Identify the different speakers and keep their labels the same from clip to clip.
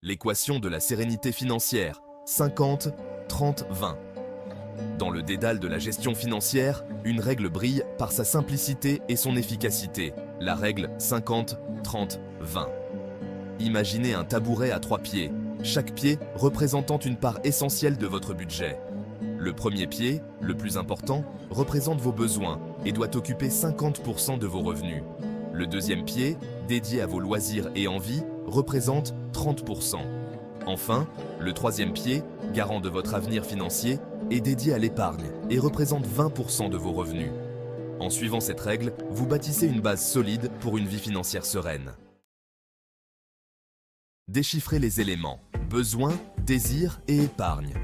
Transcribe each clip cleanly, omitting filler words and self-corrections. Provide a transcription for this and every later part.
Speaker 1: L'équation de la sérénité financière, 50, 30, 20. Dans le dédale de la gestion financière, une règle brille par sa simplicité et son efficacité, la règle 50, 30, 20. Imaginez un tabouret à 3 pieds, chaque pied représentant une part essentielle de votre budget. Le premier pied, le plus important, représente vos besoins et doit occuper 50% de vos revenus. Le deuxième pied, dédié à vos loisirs et envies, représente 30%. Enfin, le troisième pied, garant de votre avenir financier, est dédié à l'épargne et représente 20% de vos revenus. En suivant cette règle, vous bâtissez une base solide pour une vie financière sereine. Déchiffrez les éléments besoins, désirs et épargne.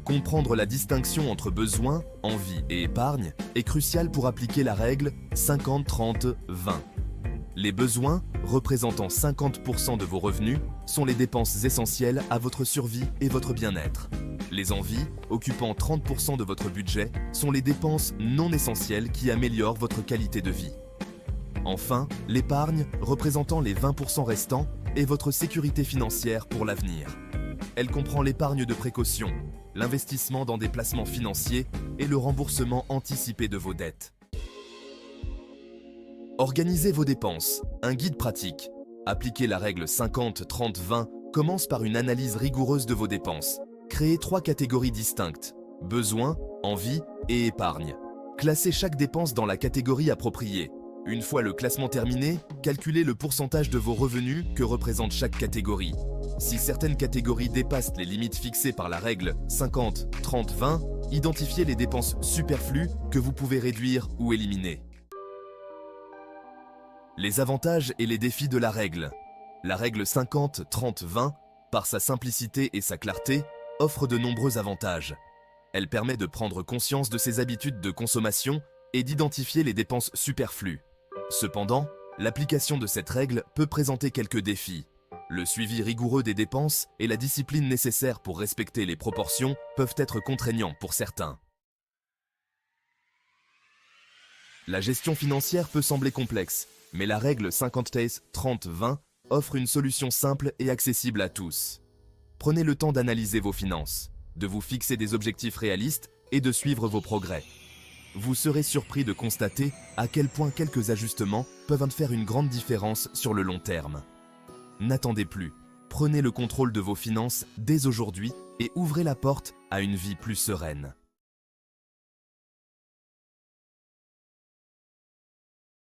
Speaker 1: Comprendre la distinction entre besoin, envie et épargne est crucial pour appliquer la règle 50-30-20. Les besoins, représentant 50% de vos revenus, sont les dépenses essentielles à votre survie et votre bien-être. Les envies, occupant 30% de votre budget, sont les dépenses non essentielles qui améliorent votre qualité de vie. Enfin, l'épargne, représentant les 20% restants, est votre sécurité financière pour l'avenir. Elle comprend l'épargne de précaution, l'investissement dans des placements financiers et le remboursement anticipé de vos dettes. Organisez vos dépenses, un guide pratique. Appliquer la règle 50-30-20 commence par une analyse rigoureuse de vos dépenses. Créez 3 catégories distinctes, besoins, envie et épargne. Classez chaque dépense dans la catégorie appropriée. Une fois le classement terminé, calculez le pourcentage de vos revenus que représente chaque catégorie. Si certaines catégories dépassent les limites fixées par la règle 50-30-20, identifiez les dépenses superflues que vous pouvez réduire ou éliminer. Les avantages et les défis de la règle. La règle 50-30-20, par sa simplicité et sa clarté, offre de nombreux avantages. Elle permet de prendre conscience de ses habitudes de consommation et d'identifier les dépenses superflues. Cependant, l'application de cette règle peut présenter quelques défis. Le suivi rigoureux des dépenses et la discipline nécessaire pour respecter les proportions peuvent être contraignants pour certains. La gestion financière peut sembler complexe, mais la règle 50-30-20 offre une solution simple et accessible à tous. Prenez le temps d'analyser vos finances, de vous fixer des objectifs réalistes et de suivre vos progrès. Vous serez surpris de constater à quel point quelques ajustements peuvent faire une grande différence sur le long terme. N'attendez plus, prenez le contrôle de vos finances dès aujourd'hui et ouvrez la porte à une vie plus sereine.